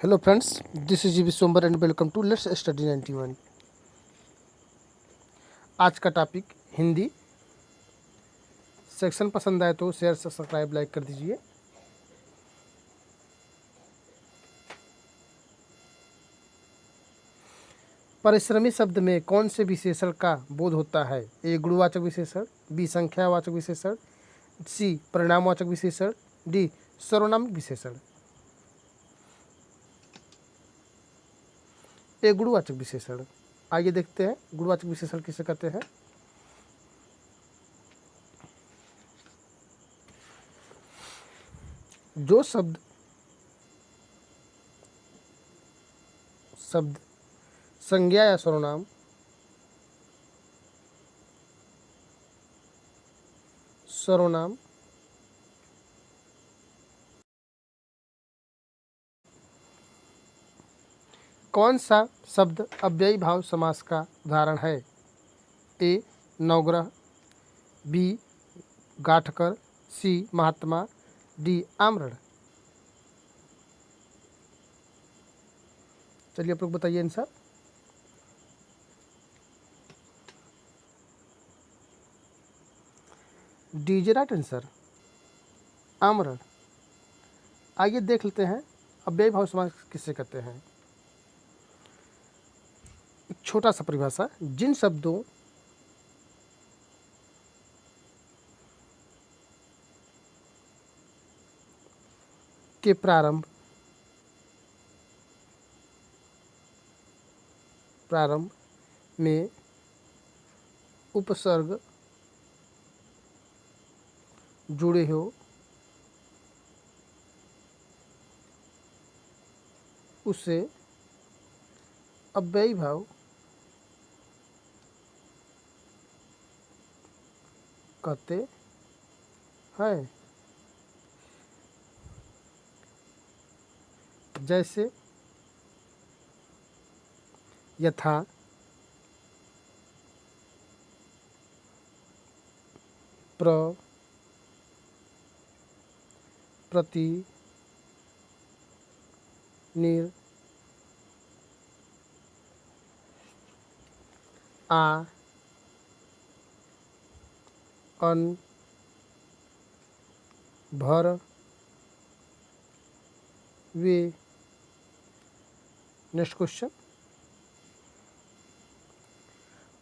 Hello friends, this is जीवी सोमबर and welcome to let's study 91। आज का टॉपिक हिंदी। सेक्शन पसंद आए तो शेयर सब्सक्राइब लाइक कर दीजिए। परिश्रमी शब्द में कौन से विशेषण का बोध होता है? ए गुणवाचक विशेषण, बी संख्यावाचक विशेषण, सी परिणामवाचक विशेषण, डी सर्वनामिक विशेषण। ए गुणवाचक विशेषण। आइए देखते हैं गुणवाचक विशेषण किसे कहते हैं। जो शब्द संज्ञा या सर्वनाम कौन सा शब्द अव्ययी भाव समास का उदाहरण है? ए नवग्रह, बी गाठकर, सी महात्मा, डी आमरण। चलिए आप लोग बताइए answer. D is right answer, आमरण। आइए देख लेते हैं अव्ययी भाव समास किससे कहते हैं। एक छोटा सा परिभाषा, जिन शब्दों के प्रारंभ में उपसर्ग जुड़े हो उसे अव्ययी भाव कहते हैं। जैसे यथा, प्रति, निर, आ, अन, भर, वे। नेक्स्ट क्वेश्चन,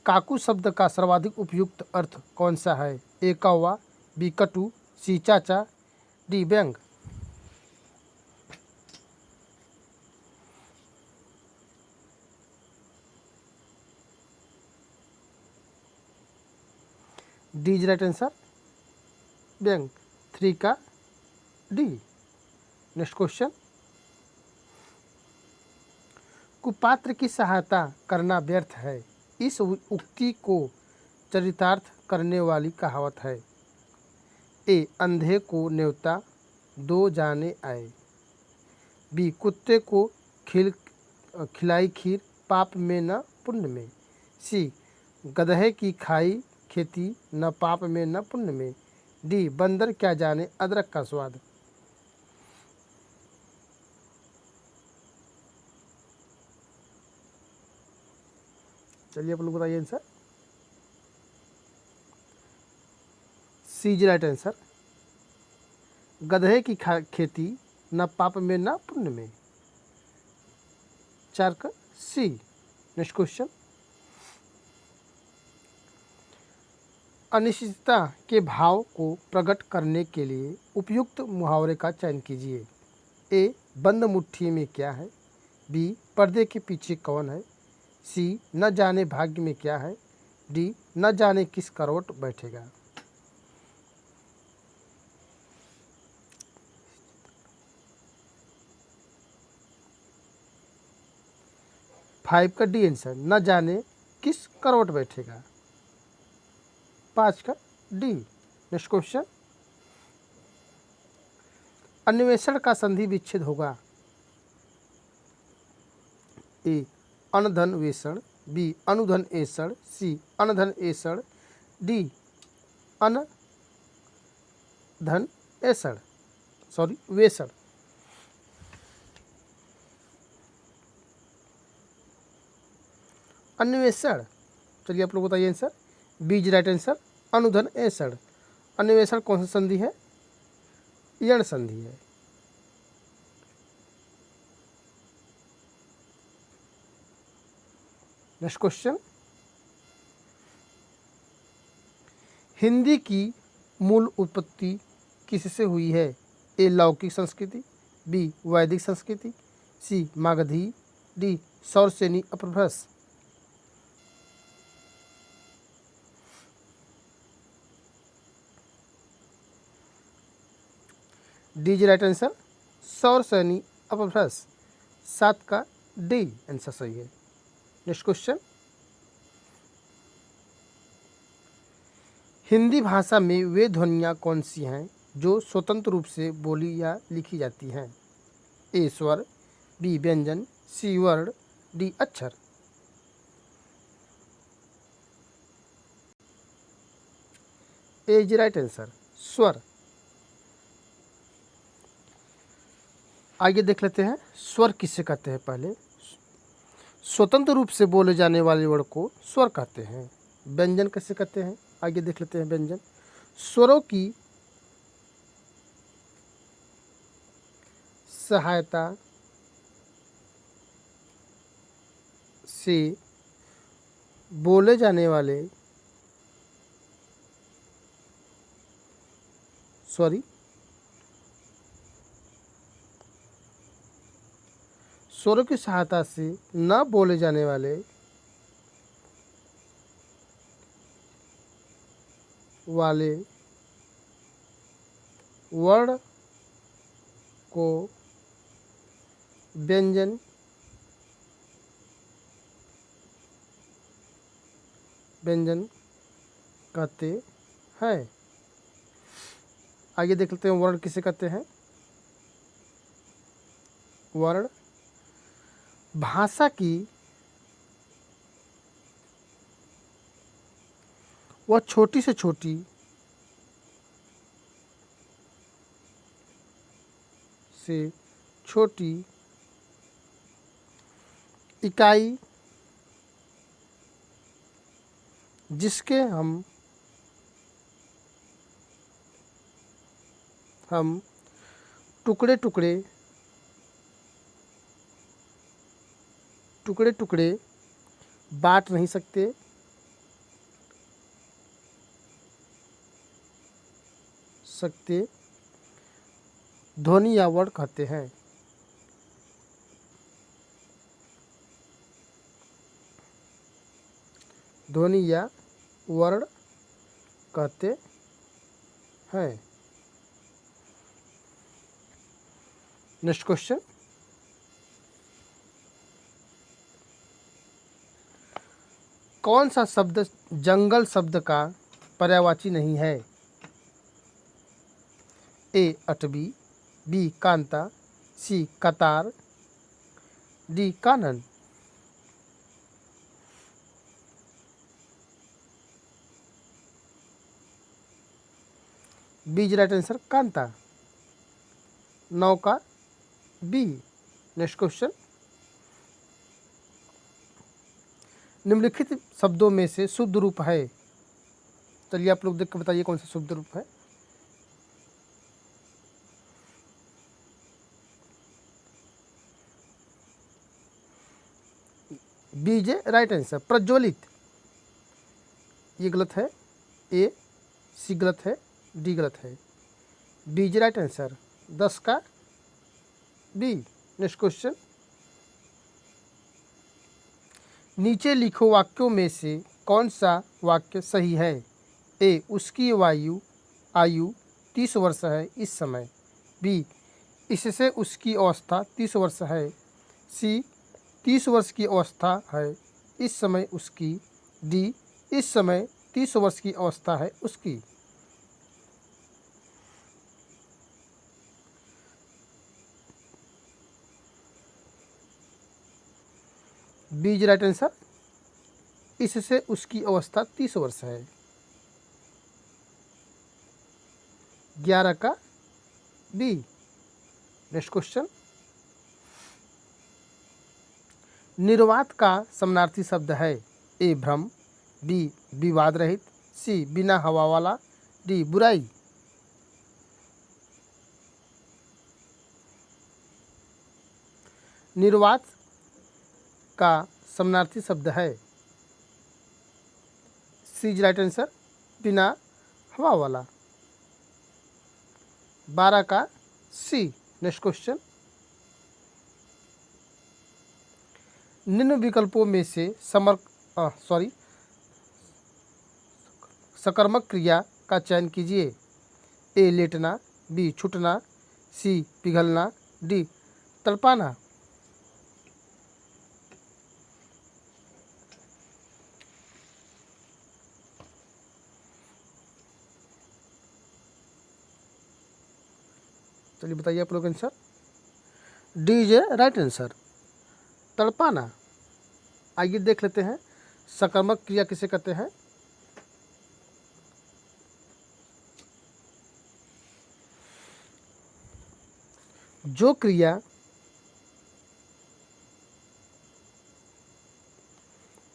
काकू शब्द का सर्वाधिक उपयुक्त अर्थ कौन सा है? ए कौवा, बी कटु, सी चाचा, डी व्यंग। डी इज राइट आंसर, व्यंग। 3 का डी। नेक्स्ट क्वेश्चन, कुपात्र की सहायता करना व्यर्थ है, इस उक्ति को चरितार्थ करने वाली कहावत है? ए अंधे को न्योता दो जाने आए, बी कुत्ते को खिलाई खीर पाप में न पुण्य में, सी गधे की खाई खेती न पाप में न पुण्य में, डी बंदर क्या जाने अदरक का स्वाद। चलिए आप लोग बताइए answer. C is right answer, गधे की खेती न पाप में न पुण्य में। 4 का सी। नेक्स्ट क्वेश्चन, अनिश्चितता के भाव को प्रकट करने के लिए उपयुक्त मुहावरे का चयन कीजिए। ए बंद मुट्ठी में क्या है, बी पर्दे के पीछे कौन है, सी न जाने भाग्य में क्या है, डी न जाने किस करवट बैठेगा। 5 का डी आंसर, न जाने किस करवट बैठेगा। 5 का डी। नेक्स्ट क्वेश्चन, अन्वेषण का संधि विच्छेद होगा। ए अनधन वेषण, बी अनुधन एषण, सी अनधन एषण, डी अनधन एषण वेषण। अन्वेषण। चलिए आप लोग बताइए answer. B is right answer. अनुधन ऐसण। अन्वेषण कौन सी संधि है? यण संधि है। नेक्स्ट क्वेश्चन, हिंदी की मूल उत्पत्ति किससे हुई है? ए लौकिक संस्कृति, बी वैदिक संस्कृति, सी मागधी, डी सौरसेनी अपभ्रंश। D is right answer. Sauraseni अपभ्रंश। 7 का डी आंसर सही है। नेक्स्ट क्वेश्चन, हिंदी भाषा में वे ध्वनियाँ कौन सी हैं जो स्वतंत्र रूप से बोली या लिखी जाती हैं? ए स्वर, बी व्यंजन, सी वर्ण, डी अक्षर। ए इज राइट आंसर। स्वर। आगे देख लेते हैं स्वर किसे कहते हैं। पहले स्वतंत्र रूप से बोले जाने वाले वर्ण को स्वर कहते हैं। व्यंजन कैसे कहते हैं? आगे देख लेते हैं व्यंजन। स्वरों की सहायता से बोले जाने वाले स्वरों की सहायता से न बोले जाने वाले वर्ण को व्यंजन कहते हैं। आगे देख लेते हैं वर्ण किसे कहते हैं। वर्ण भाषा की वह छोटी से छोटी इकाई जिसके हम टुकड़े टुकड़े बांट नहीं सकते, ध्वनि या वर्ण कहते हैं। ध्वनि या वर्ण कहते हैं। नेक्स्ट क्वेश्चन, कौन सा शब्द जंगल शब्द का पर्यायवाची नहीं है? ए अटवी, बी कांता, सी कतार, डी कानन। बी इज राइट आंसर कांता। 9 का बी। नेक्स्ट क्वेश्चन, निम्नलिखित शब्दों में से शुद्ध रूप है। चलिए आप लोग देख कर बताइए कौन सा शुद्ध रूप है। बी इज राइट आंसर प्रज्वलित। ये गलत है। ए, सी गलत है, डी गलत है। बी इज राइट आंसर 10 का बी। नेक्स्ट क्वेश्चन, नीचे लिखो वाक्यों में से कौन सा वाक्य सही है? ए, उसकी आयु 30 वर्ष है इस समय। बी, इससे उसकी अवस्था 30 वर्ष है। सी, 30 वर्ष की अवस्था है इस समय उसकी। डी, इस समय 30 वर्ष की अवस्था है उसकी। बी इज राइट आंसर, इससे उसकी अवस्था 30 वर्ष है। 11 का बी। नेक्स्ट क्वेश्चन, निर्वात का समानार्थी शब्द है। ए भ्रम, बी विवाद रहित, सी बिना हवा वाला, डी बुराई। निर्वात का समानार्थी शब्द है। सी इज राइट आंसर, बिना हवा वाला। 12 का सी। नेक्स्ट क्वेश्चन, निम्न विकल्पों में से सकर्मक क्रिया का चयन कीजिए। ए लेटना, बी छूटना, सी पिघलना, डी तड़पाना। चलिए बताइए आप लोग answer. D is right answer, तड़पाना। आइए देख लेते हैं सकर्मक क्रिया किसे कहते हैं। जो क्रिया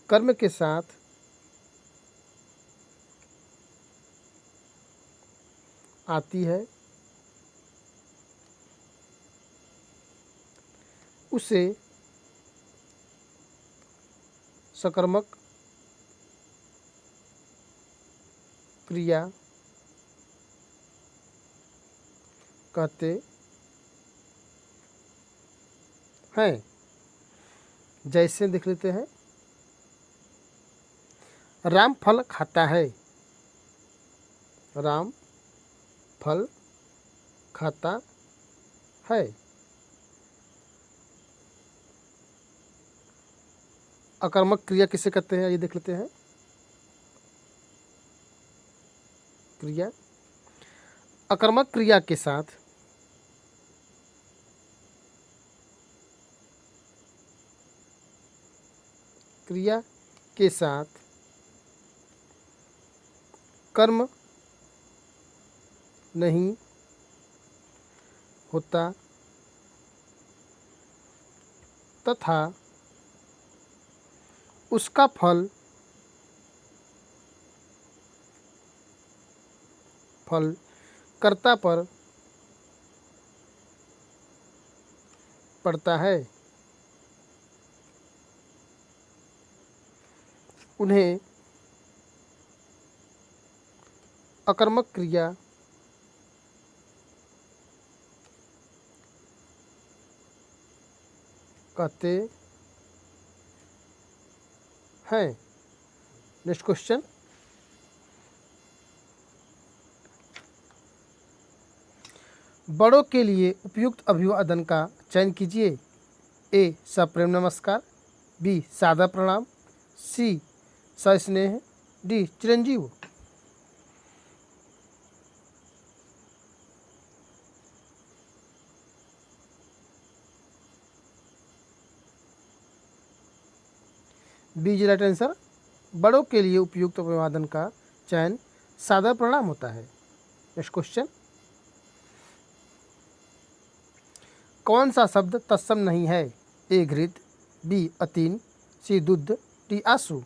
कर्म के साथ आती है उसे सकर्मक क्रिया कहते हैं। जैसे देख लेते हैं, राम फल खाता है। राम फल खाता है। अकर्मक क्रिया किसे कहते हैं, ये देख लेते हैं। क्रिया अकर्मक क्रिया के साथ कर्म नहीं होता तथा उसका फल कर्ता पर पड़ता है। उन्हें अकर्मक क्रिया कहते हैं। नेक्स्ट क्वेश्चन, बड़ों के लिए उपयुक्त अभिवादन का चयन कीजिए। ए सप्रेम नमस्कार, बी सादा प्रणाम, सी सस्नेह, डी चिरंजीव। बी इज राइट आंसर, बड़ों के लिए उपयुक्त अभिवादन का चयन सादा प्रणाम होता है। नेक्स्ट क्वेश्चन, कौन सा शब्द तत्सम नहीं है। ए घृत, बी अतीन, सी दुग्ध, डी आंसू।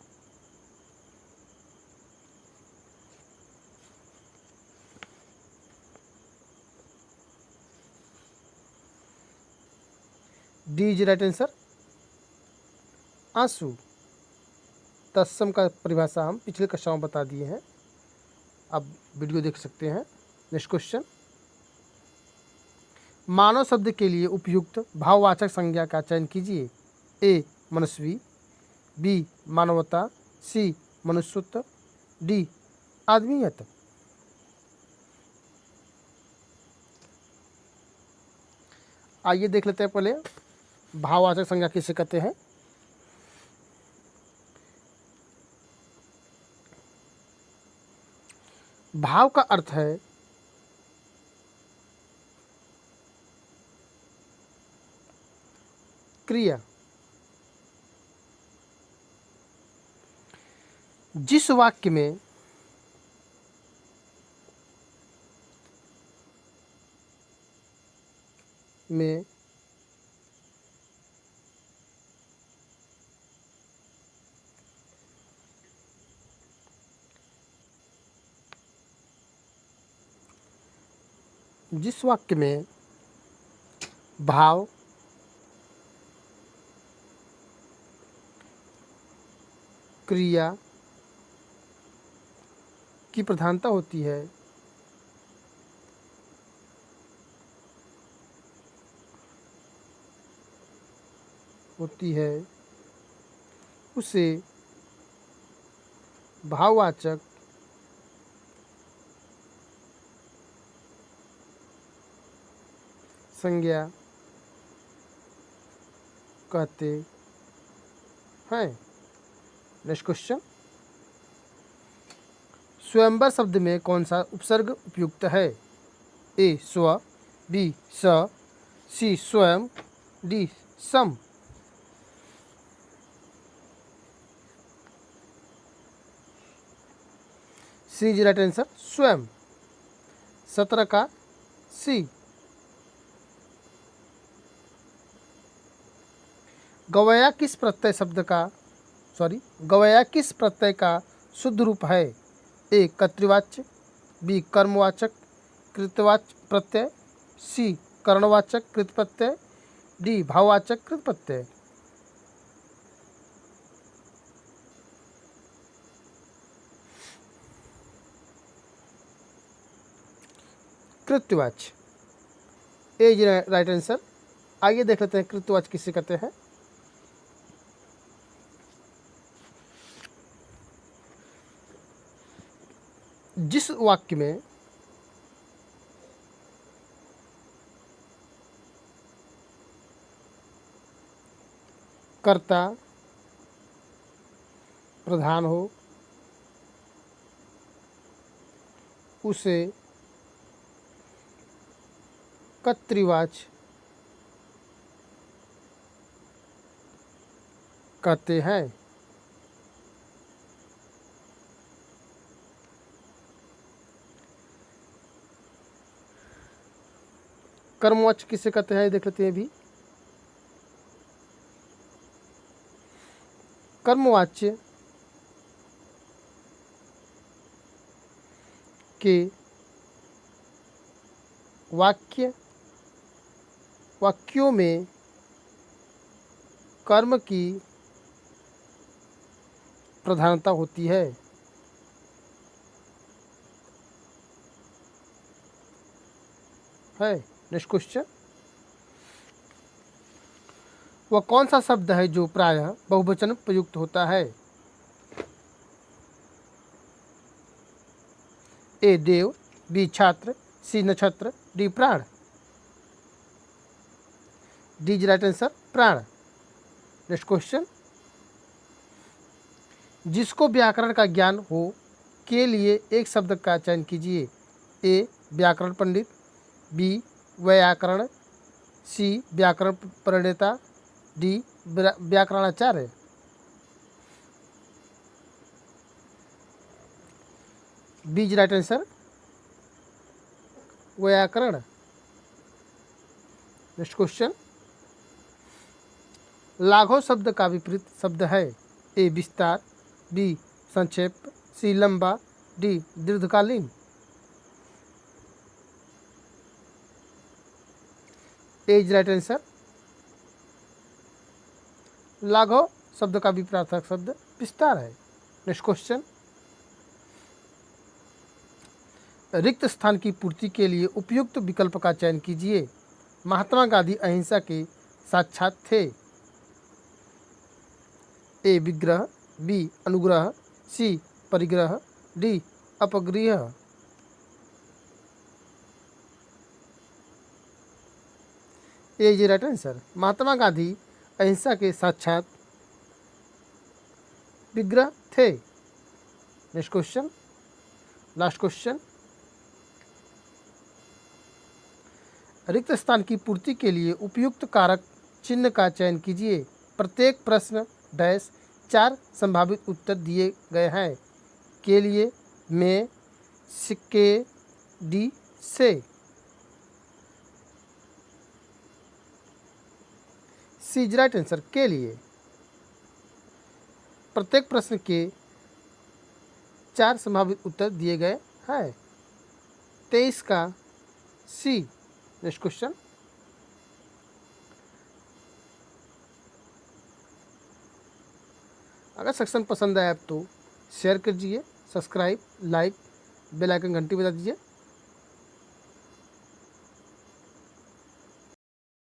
डी इज राइट आंसर, आंसू। तत्सम का परिभाषा हम पिछले कक्षाओं में बता दिए हैं, आप वीडियो देख सकते हैं। नेक्स्ट क्वेश्चन, मानव शब्द के लिए उपयुक्त भाववाचक संज्ञा का चयन कीजिए। ए मनस्वी, बी मानवता, सी मनुष्यत्व, डी आदमीयत। आइए देख लेते हैं पहले भाववाचक संज्ञा किसे कहते हैं। भाव का अर्थ है क्रिया। जिस वाक्य में जिस वाक्य में भाव, क्रिया की प्रधानता होती है उसे भाववाचक संज्ञा कहते हैं। नेक्स्ट क्वेश्चन, स्वयंवर शब्द में कौन सा उपसर्ग उपयुक्त है? ए स्व, बी स, सी स्वयं, डी सम। सी इज राइट आंसर, स्वयं। 17 का सी। गवया किस प्रत्यय शब्द का गवया किस प्रत्यय का शुद्ध रूप है? ए कर्तृवाच्य, बी कर्मवाचक कृतवाच्य प्रत्यय, सी कर्णवाचक कृत प्रत्यय, डी भाववाचक कृत प्रत्यय। कृत्यवाच्य ए इज राइट आंसर। आइए देख लेते हैं कृत्यवाच्य किसे कहते हैं। जिस वाक्य में कर्ता प्रधान हो उसे कर्तृवाच्य कहते हैं। कर्मवाच्य किसे कहते हैं देख लेते हैं अभी। कर्मवाच्य के वाक्यों में कर्म की प्रधानता होती है। नेक्स्ट क्वेश्चन, वह कौन सा शब्द है जो प्रायः बहुवचन प्रयुक्त होता है? ए देव, बी छात्र, सी नक्षत्र, डी प्राण। डी इज राइट आंसर, प्राण। नेक्स्ट क्वेश्चन, जिसको व्याकरण का ज्ञान हो के लिए एक शब्द का चयन कीजिए। ए व्याकरण पंडित, बी व्याकरण, सी व्याकरण प्रणेता, डी व्याकरणाचार्य। बी इज राइट आंसर, व्याकरण। नेक्स्ट क्वेश्चन, लाघव शब्द का विपरीत शब्द है। ए विस्तार, बी संक्षेप, सी लंबा, डी दीर्घकालीन। ए इज राइट आंसर, लाघव शब्द का विपरीतार्थक शब्द विस्तार है। नेक्स्ट क्वेश्चन, रिक्त स्थान की पूर्ति के लिए उपयुक्त विकल्प का चयन कीजिए। महात्मा गांधी अहिंसा के साक्षात थे। ए विग्रह, बी अनुग्रह, सी परिग्रह, डी अपग्रह। A is right answer, Mahatma Gandhi अहिंसा के साक्षात विग्रह थे। नेक्स्ट क्वेश्चन, लास्ट क्वेश्चन, रिक्त स्थान की पूर्ति के लिए उपयुक्त कारक चिन्ह का चयन कीजिए। प्रत्येक प्रश्न डैश 4 संभावित उत्तर दिए गए हैं। के लिए, में, सिक्के, डी से। सी इज राइट आंसर, के लिए। प्रत्येक प्रश्न के 4 संभावित उत्तर दिए गए हैं। 23 का सी। नेक्स्ट क्वेश्चन, अगर सेक्शन पसंद आया तो शेयर कीजिए, सब्सक्राइब, लाइक, बेल आइकन घंटी बजा दीजिए।